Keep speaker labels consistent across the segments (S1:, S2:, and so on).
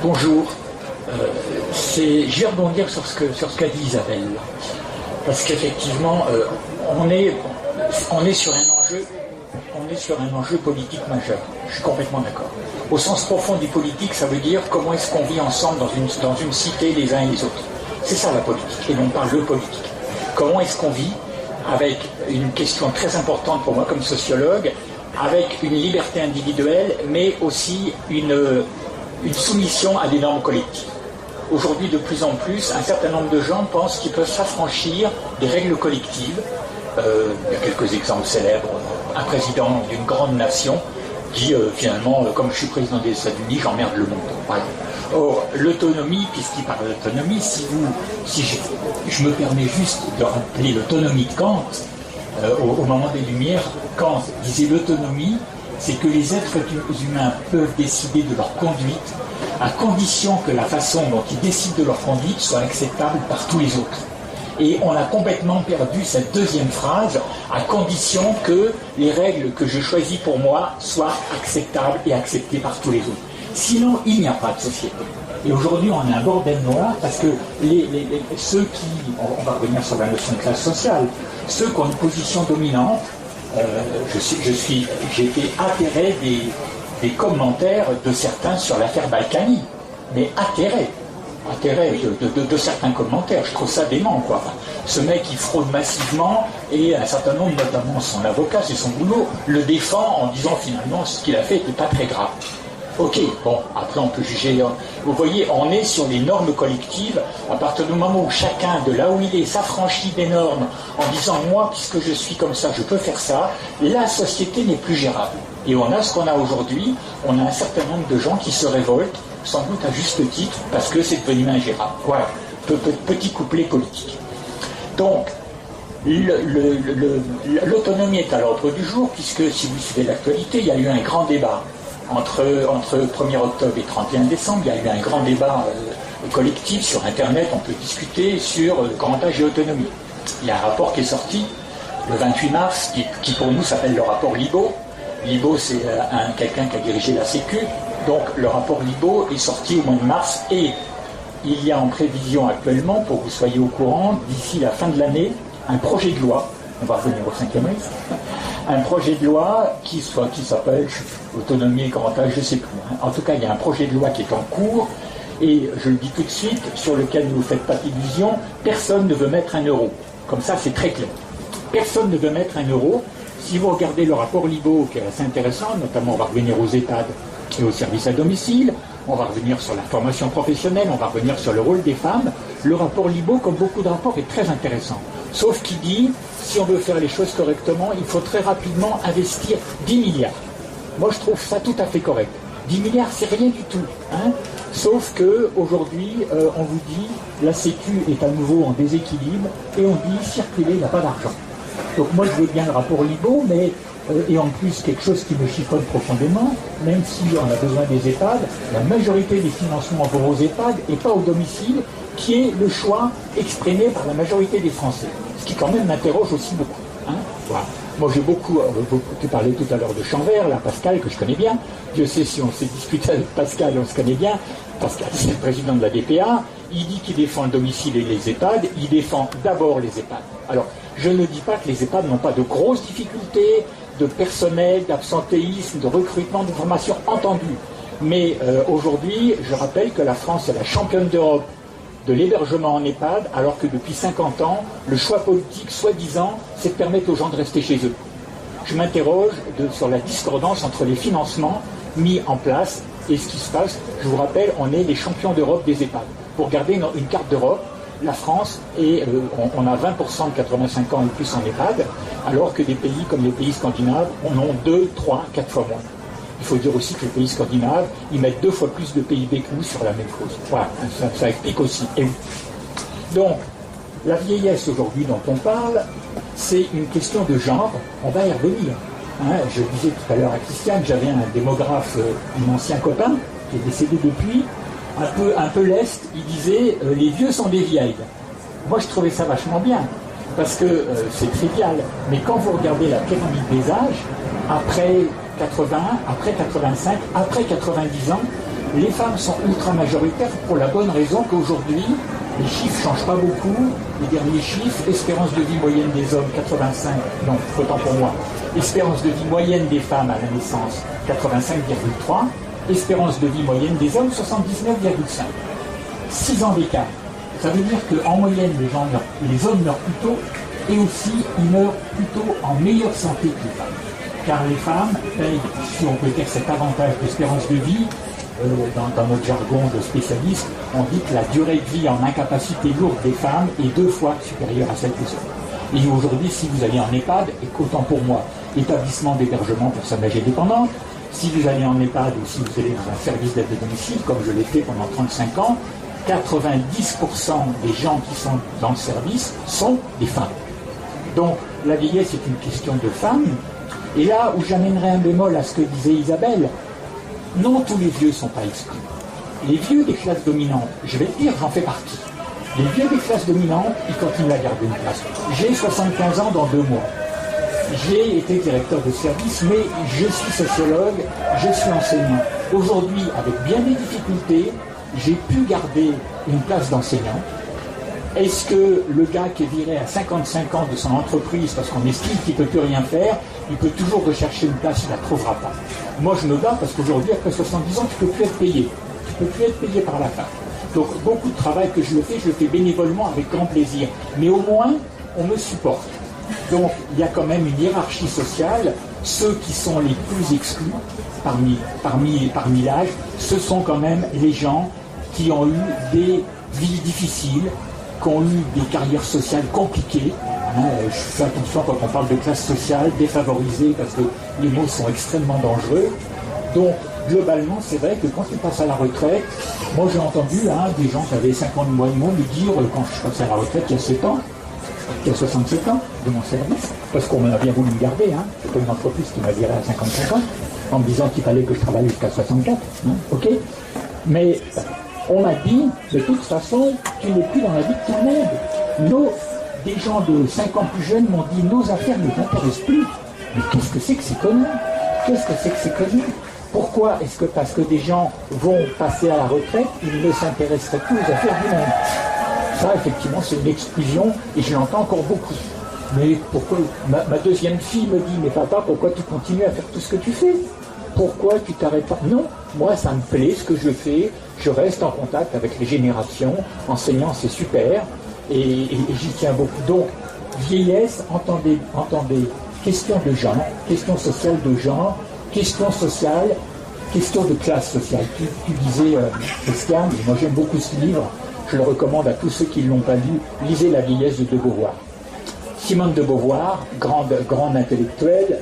S1: Bonjour. Je vais rebondir sur ce qu'a dit Isabelle. Parce qu'effectivement, on est sur un enjeu politique majeur. Je suis complètement d'accord. Au sens profond du politique, ça veut dire comment est-ce qu'on vit ensemble dans une cité les uns et les autres. C'est ça la politique, et non pas le politique. Comment est-ce qu'on vit avec une question très importante pour moi comme sociologue, avec une liberté individuelle, mais aussi une soumission à des normes collectives. Aujourd'hui, de plus en plus, un certain nombre de gens pensent qu'ils peuvent s'affranchir des règles collectives. Il y a quelques exemples célèbres. Un président d'une grande nation dit finalement, comme je suis président des États-Unis, j'emmerde le monde. Voilà. Or, l'autonomie, puisqu'il parle d'autonomie, si je me permets juste de rappeler l'autonomie de Kant, au moment des Lumières, Kant disait l'autonomie, c'est que les êtres humains peuvent décider de leur conduite à condition que la façon dont ils décident de leur conduite soit acceptable par tous les autres. Et on a complètement perdu cette deuxième phrase, à condition que les règles que je choisis pour moi soient acceptables et acceptées par tous les autres. Sinon, il n'y a pas de société. Et aujourd'hui, on a un bordel noir parce que ceux qui, on va revenir sur la notion de classe sociale, ceux qui ont une position dominante, j'ai été atterré des commentaires de certains sur l'affaire Balkany, mais atterré de certains commentaires. Je trouve ça dément, quoi. Enfin, ce mec, il fraude massivement et un certain nombre, notamment son avocat, c'est son boulot, le défend en disant finalement ce qu'il a fait n'était pas très grave. Ok, bon, après on peut juger. Vous voyez, on est sur les normes collectives. À partir du moment où chacun, de là où il est, s'affranchit des normes en disant moi, puisque je suis comme ça, je peux faire ça, la société n'est plus gérable. Et on a ce qu'on a aujourd'hui, on a un certain nombre de gens qui se révoltent, sans doute à juste titre, parce que c'est devenu ingérable. Voilà, petit couplet politique. Donc, l'autonomie est à l'ordre du jour, puisque si vous suivez l'actualité, il y a eu un grand débat. Entre 1er octobre et 31 décembre, il y a eu un grand débat collectif sur Internet, on peut discuter sur grand âge et autonomie. Il y a un rapport qui est sorti le 28 mars, qui pour nous s'appelle le rapport Libaud. Libaud, c'est quelqu'un qui a dirigé la Sécu, donc le rapport Libaud est sorti au mois de mars, et il y a en prévision actuellement, pour que vous soyez au courant, d'ici la fin de l'année, un projet de loi, on va revenir au 5e Reich, un projet de loi qui s'appelle autonomie et grand âge, je ne sais plus. En tout cas, il y a un projet de loi qui est en cours, et je le dis tout de suite, sur lequel ne vous faites pas d'illusions, personne ne veut mettre un euro. Comme ça, c'est très clair. Personne ne veut mettre un euro. Si vous regardez le rapport Libaud, qui est assez intéressant, notamment on va revenir aux EHPAD et aux services à domicile, on va revenir sur la formation professionnelle, on va revenir sur le rôle des femmes. Le rapport Libaud, comme beaucoup de rapports, est très intéressant. Sauf qu'il dit, si on veut faire les choses correctement, il faut très rapidement investir 10 milliards. Moi, je trouve ça tout à fait correct. 10 milliards, c'est rien du tout. Hein. Sauf qu'aujourd'hui, on vous dit, la Sécu est à nouveau en déséquilibre, et on dit, circuler, il n'y a pas d'argent. Donc moi, je veux bien le rapport Libaud, mais et en plus quelque chose qui me chiffonne profondément, même si on a besoin des EHPAD, la majorité des financements vont aux EHPAD et pas au domicile, qui est le choix exprimé par la majorité des Français. Ce qui quand même m'interroge aussi beaucoup. Hein. Voilà. Moi j'ai beaucoup parlé tout à l'heure de Chanvert, là, Pascal, que je connais bien. Dieu sait si on s'est discuté avec Pascal, on se connaît bien. Pascal, c'est le président de la DPA. Il dit qu'il défend le domicile et les EHPAD. Il défend d'abord les EHPAD. Alors, je ne dis pas que les EHPAD n'ont pas de grosses difficultés, de personnel, d'absentéisme, de recrutement, de formation, entendu. Mais aujourd'hui, je rappelle que la France est la championne d'Europe de l'hébergement en EHPAD, alors que depuis 50 ans, le choix politique, soi-disant, c'est de permettre aux gens de rester chez eux. Je m'interroge sur la discordance entre les financements mis en place et ce qui se passe. Je vous rappelle, on est les champions d'Europe des EHPAD. Pour regarder une carte d'Europe, la France, on a 20% de 85 ans et plus en EHPAD, alors que des pays comme les pays scandinaves en ont 2, 3, 4 fois moins. Il faut dire aussi que les pays scandinaves, ils mettent 2 fois plus de PIB que nous sur la même chose. Voilà, ça explique aussi. Et oui. Donc, la vieillesse aujourd'hui dont on parle, c'est une question de genre. On va y revenir. Hein, je disais tout à l'heure à Christiane, j'avais un démographe, un ancien copain, qui est décédé depuis, un peu leste, il disait les vieux sont des vieilles. Moi je trouvais ça vachement bien, parce que c'est trivial, mais quand vous regardez la pyramide des âges, après 80, après 85, après 90 ans, Les femmes sont ultra majoritaires pour la bonne raison qu'aujourd'hui, les chiffres ne changent pas beaucoup. Les derniers chiffres, espérance de vie moyenne des hommes, 85, non, autant pour moi. Espérance de vie moyenne des femmes à la naissance, 85,3. Espérance de vie moyenne des hommes, 79,5. 6 ans d'écart. Ça veut dire qu'en moyenne, les hommes meurent plus tôt et aussi ils meurent plutôt en meilleure santé que les femmes. Car les femmes payent, si on peut dire cet avantage d'espérance de vie, dans notre jargon de spécialiste, on dit que la durée de vie en incapacité lourde des femmes est 2 fois supérieure à celle des hommes. Et aujourd'hui, si vous allez en EHPAD, et qu'autant pour moi, établissement d'hébergement personnes âgées dépendantes, si vous allez en EHPAD ou si vous allez dans un service d'aide à domicile, comme je l'ai fait pendant 35 ans, 90% des gens qui sont dans le service sont des femmes. Donc la vieillesse est une question de femmes. Et là où j'amènerai un bémol à ce que disait Isabelle, non, tous les vieux ne sont pas exclus. Les vieux des classes dominantes, je vais te dire, j'en fais partie. Les vieux des classes dominantes, ils continuent à garder une place. J'ai 75 ans dans 2 mois. J'ai été directeur de service, mais je suis sociologue, je suis enseignant. Aujourd'hui, avec bien des difficultés, j'ai pu garder une place d'enseignant. Est-ce que le gars qui est viré à 55 ans de son entreprise parce qu'on estime qu'il ne peut plus rien faire, il peut toujours rechercher une place, il ne la trouvera pas. Moi je me bats parce qu'aujourd'hui, après 70 ans, tu ne peux plus être payé. Tu ne peux plus être payé par la fac. Donc beaucoup de travail que je le fais bénévolement avec grand plaisir. Mais au moins, on me supporte. Donc il y a quand même une hiérarchie sociale. Ceux qui sont les plus exclus parmi l'âge, ce sont quand même les gens qui ont eu des vies difficiles, qui ont eu des carrières sociales compliquées. Je fais attention quand on parle de classe sociale, défavorisée, parce que les mots sont extrêmement dangereux. Donc, globalement, c'est vrai que quand ils passent à la retraite, moi j'ai entendu des gens qui avaient 50 mois de me dire, quand je passe à la retraite il y a 7 ans, il y a 67 ans de mon service, parce qu'on a bien voulu me garder, c'est pas une entreprise qui m'a viré à 55 ans, en me disant qu'il fallait que je travaille jusqu'à 64, ok. Mais on m'a dit, de toute façon, tu n'es plus dans la vie de tout le monde. Des gens de 5 ans plus jeunes m'ont dit, nos affaires ne t'intéressent plus. Mais qu'est-ce que c'est que ces conneries? Qu'est-ce que c'est que ces conneries? Pourquoi est-ce que parce que des gens vont passer à la retraite, ils ne s'intéresseraient plus aux affaires du monde? Ça, effectivement, c'est une exclusion, et je l'entends encore beaucoup. Mais pourquoi ma deuxième fille me dit, mais papa, pourquoi tu continues à faire tout ce que tu fais? Pourquoi tu t'arrêtes pas? Non, moi ça me plaît ce que je fais, je reste en contact avec les générations, enseignant c'est super, et j'y tiens beaucoup. Donc, vieillesse, entendez, question de genre, question sociale de genre, question sociale, question de classe sociale. Tu disais, Christiane, moi j'aime beaucoup ce livre, je le recommande à tous ceux qui ne l'ont pas lu, lisez La vieillesse de Beauvoir. Simone de Beauvoir, grande intellectuelle,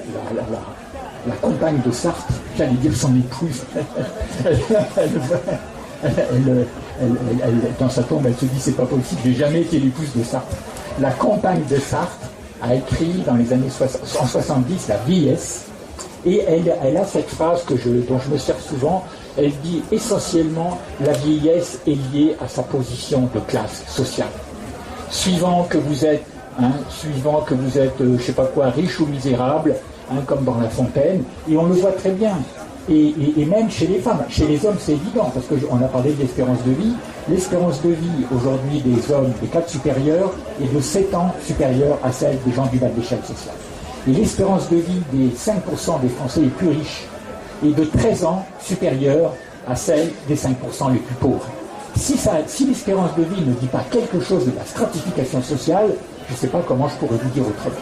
S1: la compagne de Sartre, j'allais dire son épouse, dans sa tombe, elle se dit c'est pas possible, j'ai jamais été l'épouse de Sartre. La compagne de Sartre a écrit dans les années 70 La vieillesse, et elle a cette phrase dont je me sers souvent. Elle dit essentiellement la vieillesse est liée à sa position de classe sociale. Suivant que vous êtes, je sais pas quoi, riche ou misérable, comme dans La Fontaine, et on le voit très bien. Et même chez les femmes, chez les hommes c'est évident, parce qu'on a parlé de l'espérance de vie. L'espérance de vie aujourd'hui des hommes des 4 supérieurs est de 7 ans supérieure à celle des gens du bas de l'échelle sociale. Et l'espérance de vie des 5% des Français les plus riches est de 13 ans supérieure à celle des 5% les plus pauvres. Si l'espérance de vie ne dit pas quelque chose de la stratification sociale, je ne sais pas comment je pourrais vous dire autrement.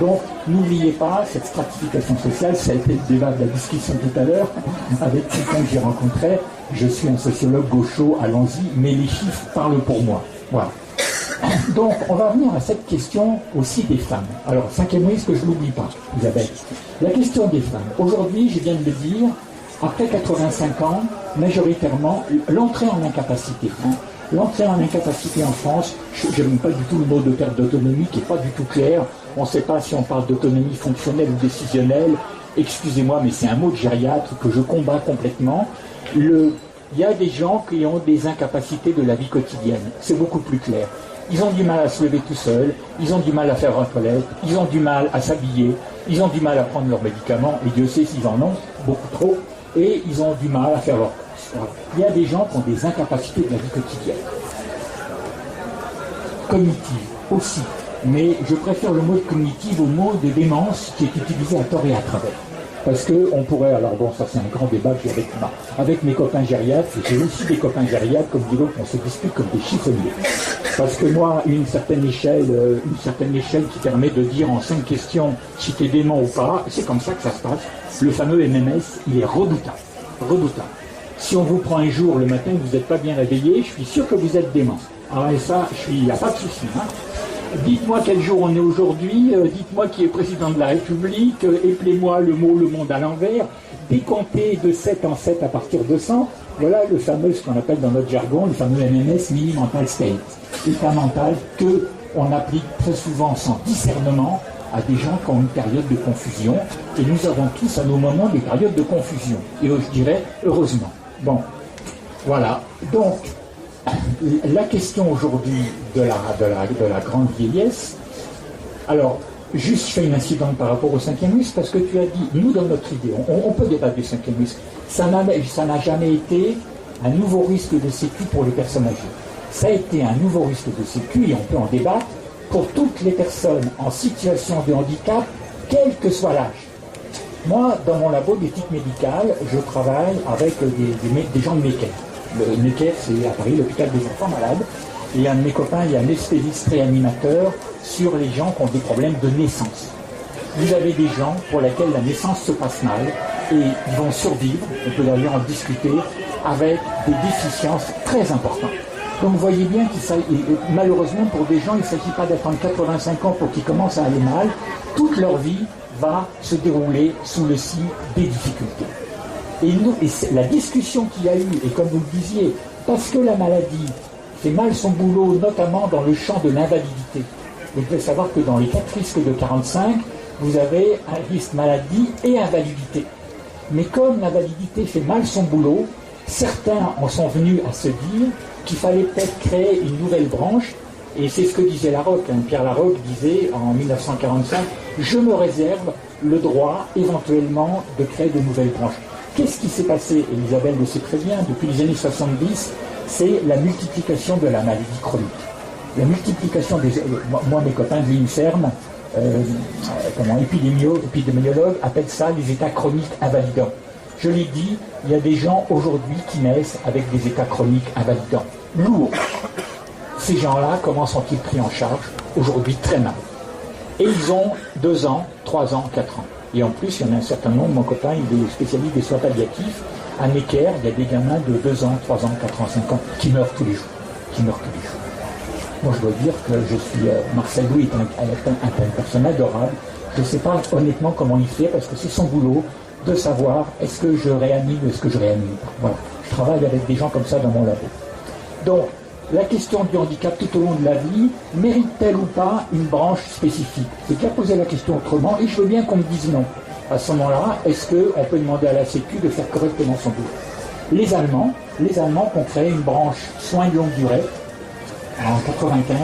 S1: Donc, n'oubliez pas, cette stratification sociale, ça a été le débat de la discussion tout à l'heure, avec quelqu'un que j'ai rencontré. Je suis un sociologue gaucho, allons-y, mais les chiffres parlent pour moi. Voilà. Donc, on va revenir à cette question aussi des femmes. Alors, 5e risque, que je ne l'oublie pas, Isabelle. La question des femmes. Aujourd'hui, je viens de le dire, après 85 ans, majoritairement, l'entrée en incapacité. L'entrée en incapacité en France, je n'aime pas du tout le mot de perte d'autonomie qui n'est pas du tout clair. On ne sait pas si on parle d'autonomie fonctionnelle ou décisionnelle. Excusez-moi, mais c'est un mot de gériatre que je combats complètement. Il y a des gens qui ont des incapacités de la vie quotidienne. C'est beaucoup plus clair. Ils ont du mal à se lever tout seuls, ils ont du mal à faire leur toilette, ils ont du mal à s'habiller, ils ont du mal à prendre leurs médicaments, et Dieu sait s'ils en ont, beaucoup trop, et ils ont du mal à faire leur course. Il y a des gens qui ont des incapacités de la vie quotidienne. Cognitive aussi. Mais je préfère le mot de cognitive au mot de démence qui est utilisé à tort et à travers. Parce qu'on pourrait, alors bon, ça c'est un grand débat que j'ai avec mes copains gériatres, j'ai aussi des copains gériatres, comme dit l'autre, on se dispute comme des chiffonniers. Parce que moi, une certaine échelle qui permet de dire en 5 questions si t'es dément ou pas, c'est comme ça que ça se passe. Le fameux MMS, il est redoutable. Redoutable. Si on vous prend un jour le matin, vous n'êtes pas bien réveillé, je suis sûr que vous êtes dément. Alors et ça, il n'y a pas de souci. Hein. Dites-moi quel jour on est aujourd'hui, dites-moi qui est président de la République, éplez-moi le mot le monde à l'envers, décomptez de 7 en 7 à partir de 100, voilà le fameux, ce qu'on appelle dans notre jargon, le fameux MMS, Mini Mental State, état mental que on applique très souvent sans discernement à des gens qui ont une période de confusion, et nous avons tous à nos moments des périodes de confusion, et je dirais heureusement. Bon, voilà, donc la question aujourd'hui de la grande vieillesse, alors, juste je fais une incidente par rapport au 5e risque, parce que tu as dit, nous dans notre idée, on peut débattre du 5e risque, ça n'a jamais été un nouveau risque de sécu pour les personnes âgées. Ça a été un nouveau risque de sécu, et on peut en débattre, pour toutes les personnes en situation de handicap, quel que soit l'âge. Moi, dans mon labo d'éthique médicale, je travaille avec des gens de Necker. Le Necker, c'est à Paris, l'hôpital des enfants malades. Et un de mes copains, il y a un anesthésiste réanimateur sur les gens qui ont des problèmes de naissance. Vous avez des gens pour lesquels la naissance se passe mal et ils vont survivre, on peut d'ailleurs en discuter, avec des déficiences très importantes. Donc vous voyez bien malheureusement pour des gens, il ne s'agit pas d'attendre 85 ans pour qu'ils commencent à aller mal. Toute leur vie va se dérouler sous le signe des difficultés. Et la discussion qu'il y a eu, et comme vous le disiez, parce que la maladie fait mal son boulot, notamment dans le champ de l'invalidité. Vous devez savoir que dans les 4 risques de 45, vous avez un risque maladie et invalidité. Mais comme l'invalidité fait mal son boulot, certains en sont venus à se dire qu'il fallait peut-être créer une nouvelle branche, et c'est ce que disait Larocque. Pierre Larocque disait en 1945, je me réserve le droit éventuellement de créer de nouvelles branches. Qu'est-ce qui s'est passé? Elisabeth le sait très bien, depuis les années 70, c'est la multiplication de la maladie chronique. La multiplication moi mes copains de l'INSERM, épidémiologues appellent ça les états chroniques invalidants. Je l'ai dit, il y a des gens aujourd'hui qui naissent avec des états chroniques invalidants. Lourds. Ces gens-là, comment sont-ils pris en charge? Aujourd'hui, très mal. Et ils ont 2 ans, 3 ans, 4 ans. Et en plus, il y en a un certain nombre, mon copain, il est spécialiste des soins palliatifs. À Necker, il y a des gamins de 2 ans, 3 ans, 4 ans, 5 ans qui meurent tous les jours. Moi, je dois dire que je suis... Marcel Louis est un personne adorable. Je ne sais pas honnêtement comment il fait, parce que c'est son boulot de savoir est-ce que je réanime ou est-ce que je réanime pas. Voilà. Je travaille avec des gens comme ça dans mon labo. Donc, la question du handicap tout au long de la vie mérite-t-elle ou pas une branche spécifique? J'ai déjà posé la question autrement et je veux bien qu'on me dise non. À ce moment-là, est-ce qu'on peut demander à la Sécu de faire correctement son boulot? Les Allemands ont créé une branche soins de longue durée en 95,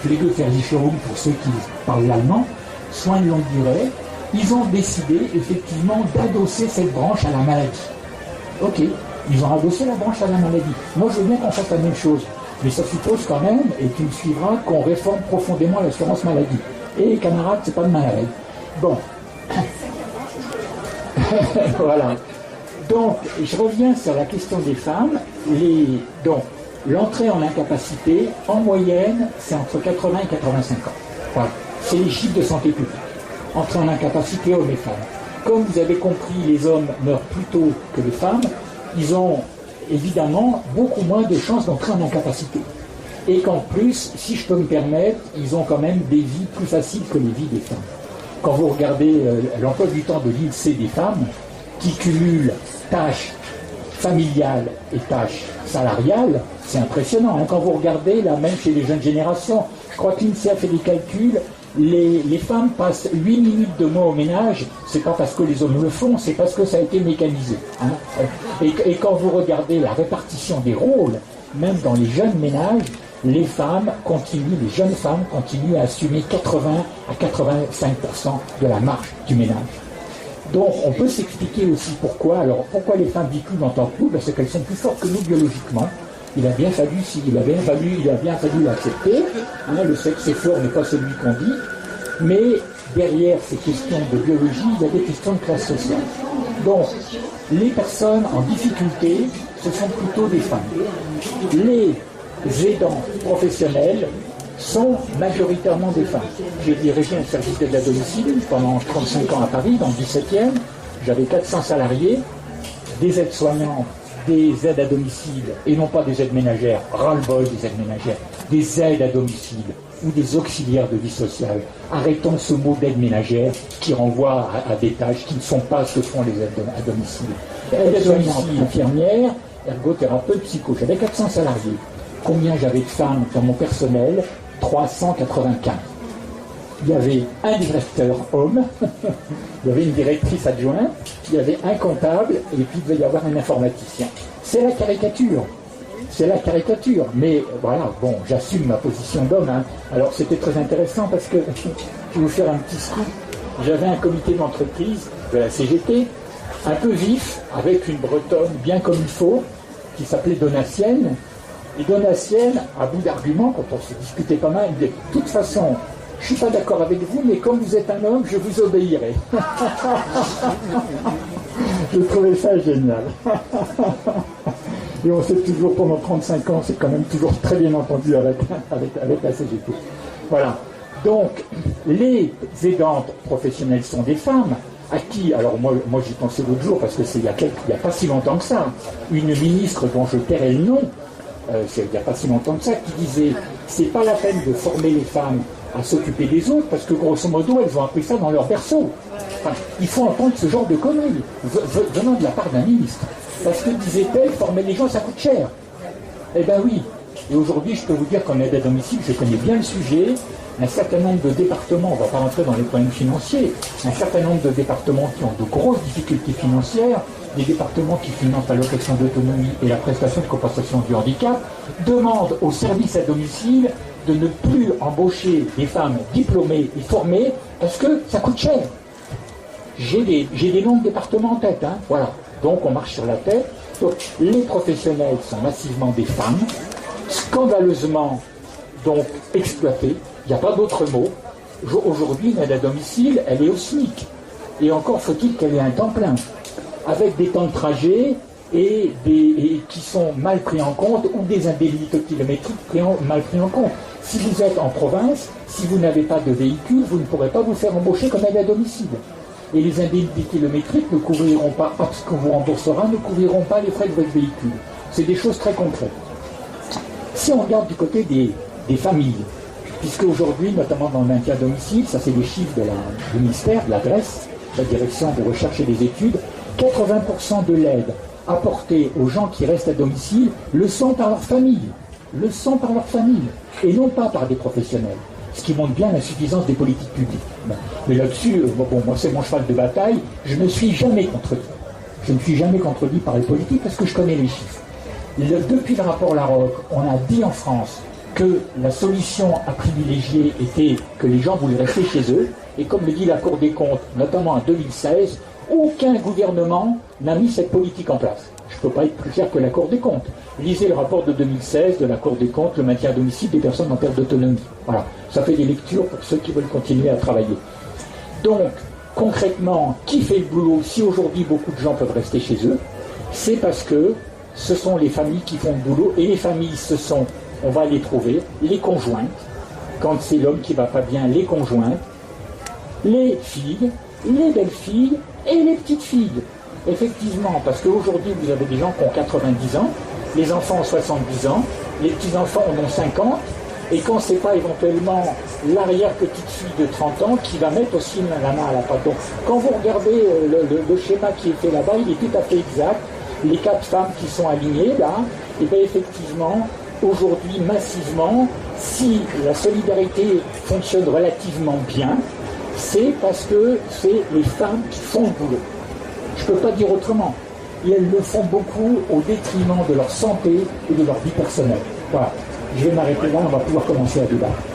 S1: Pflegeversicherung pour ceux qui parlent l'allemand, soins de longue durée. Ils ont décidé effectivement d'adosser cette branche à la maladie. Ok, ils ont adossé la branche à la maladie. Moi, je veux bien qu'on fasse la même chose. Mais ça suppose quand même, et tu me suivras, qu'on réforme profondément l'assurance maladie. Et camarades, c'est pas de maladie. Bon. Voilà. Donc, je reviens sur la question des femmes. Donc, l'entrée en incapacité, en moyenne, c'est entre 80 et 85 ans. Voilà. C'est les chiffres de santé publique. Entrée en incapacité, hommes et femmes. Comme vous avez compris, les hommes meurent plus tôt que les femmes. Ils ont évidemment beaucoup moins de chances d'entrer en incapacité. Et qu'en plus, si je peux me permettre, ils ont quand même des vies plus faciles que les vies des femmes. Quand vous regardez l'emploi du temps de l'INSEE des femmes, qui cumulent tâches familiales et tâches salariales, c'est impressionnant. Hein. Quand vous regardez, là, même chez les jeunes générations, je crois que l'INSEE a fait des calculs, les femmes passent 8 minutes de moins au ménage, c'est pas parce que les hommes le font, c'est parce que ça a été mécanisé. Hein. Et quand vous regardez la répartition des rôles, même dans les jeunes ménages, les jeunes femmes continuent à assumer 80 à 85% de la marge du ménage. Donc on peut s'expliquer aussi pourquoi. Alors pourquoi les femmes biculent en tant que nous? C'est qu'elles sont plus fortes que nous biologiquement. Il a bien fallu l'accepter. Le sexe est fort n'est pas celui qu'on dit. Mais derrière ces questions de biologie, il y a des questions de classe sociale. Donc les personnes en difficulté, ce sont plutôt des femmes. Les aidants professionnels sont majoritairement des femmes. J'ai dirigé un service d'aide à domicile pendant 35 ans à Paris, dans le 17e. J'avais 400 salariés, des aides-soignantes, des aides à domicile, et non pas des aides ménagères, ras-le-bol des aides ménagères, des aides à domicile ou des auxiliaires de vie sociale. Arrêtons ce mot d'aide ménagère qui renvoie à des tâches qui ne sont pas ce que font les aides à domicile. Aides-soignantes, infirmières, ergothérapeutes, psycho. J'avais 400 salariés. Combien j'avais de femmes dans mon personnel? 395. Il y avait un directeur homme, il y avait une directrice adjointe, il y avait un comptable, et puis il devait y avoir un informaticien. C'est la caricature. C'est la caricature. Mais voilà, bon, j'assume ma position d'homme. Alors c'était très intéressant parce que, je vais vous faire un petit scoop, j'avais un comité d'entreprise de la CGT, un peu vif, avec une bretonne bien comme il faut, qui s'appelait Donatienne. Et Donatienne, à bout d'arguments, quand on se discutait pas mal, il disait, de toute façon, je ne suis pas d'accord avec vous, mais comme vous êtes un homme, je vous obéirai. Je trouvais ça génial. Et on sait toujours, pendant 35 ans, c'est quand même toujours très bien entendu avec la CGT. Voilà. Donc, les aidantes professionnelles sont des femmes. À qui? Alors moi j'y pensais l'autre jour, parce que il y a pas si longtemps que ça, une ministre dont je tairai le nom, il n'y a pas si longtemps que ça, qui disait c'est pas la peine de former les femmes à s'occuper des autres, parce que grosso modo elles ont appris ça dans leur berceau. Enfin, il faut entendre ce genre de conneries venant de la part d'un ministre, parce que disait-elle, former les gens ça coûte cher. Eh ben oui. Et aujourd'hui je peux vous dire qu'en aide à domicile, je connais bien le sujet. Un certain nombre de départements, on ne va pas rentrer dans les problèmes financiers, un certain nombre de départements qui ont de grosses difficultés financières, des départements qui financent l'allocation d'autonomie et la prestation de compensation du handicap, demandent aux services à domicile de ne plus embaucher des femmes diplômées et formées parce que ça coûte cher. J'ai des noms de départements en tête, voilà. Donc on marche sur la tête. Donc les professionnels sont massivement des femmes, scandaleusement donc exploitées. Il n'y a pas d'autre mot. Aujourd'hui, une aide à domicile, elle est au SMIC. Et encore faut-il qu'elle ait un temps plein, avec des temps de trajet et qui sont mal pris en compte, ou des indemnités kilométriques mal pris en compte. Si vous êtes en province, si vous n'avez pas de véhicule, vous ne pourrez pas vous faire embaucher comme aide à domicile. Et les indemnités kilométriques ne couvriront pas, parce qu'on vous remboursera, ne couvriront pas les frais de votre véhicule. C'est des choses très concrètes. Si on regarde du côté des familles, puisque aujourd'hui, notamment dans le maintien à domicile, ça c'est les chiffres du ministère, de l'adresse, la direction de recherche et des études, 80% de l'aide apportée aux gens qui restent à domicile le sont par leur famille. Le sont par leur famille, et non pas par des professionnels. Ce qui montre bien l'insuffisance des politiques publiques. Mais là-dessus, moi c'est mon cheval de bataille, je ne suis jamais contredit. Je ne suis jamais contredit par les politiques parce que je connais les chiffres. Depuis le rapport Larocque, on a dit en France que la solution à privilégier était que les gens voulaient rester chez eux, et comme le dit la Cour des comptes, notamment en 2016, aucun gouvernement n'a mis cette politique en place. Je ne peux pas être plus clair que la Cour des comptes. Lisez le rapport de 2016 de la Cour des comptes, le maintien à domicile des personnes en perte d'autonomie. Voilà, ça fait des lectures pour ceux qui veulent continuer à travailler. Donc, concrètement, qui fait le boulot? Si aujourd'hui beaucoup de gens peuvent rester chez eux, c'est parce que ce sont les familles qui font le boulot, et les familles, ce sont, on va les trouver, les conjointes, quand c'est l'homme qui ne va pas bien, les conjointes, les filles, les belles-filles et les petites filles. Effectivement, parce qu'aujourd'hui, vous avez des gens qui ont 90 ans, les enfants ont 70 ans, les petits-enfants en ont 50, et quand c'est pas éventuellement l'arrière-petite-fille de 30 ans qui va mettre aussi la main à la pâte. Donc, quand vous regardez le schéma qui est fait là-bas, il est tout à fait exact. Les 4 femmes qui sont alignées, là, et bien effectivement, aujourd'hui, massivement, si la solidarité fonctionne relativement bien, c'est parce que c'est les femmes qui font le boulot. Je ne peux pas dire autrement. Et elles le font beaucoup au détriment de leur santé et de leur vie personnelle. Voilà. Je vais m'arrêter là, on va pouvoir commencer à débattre.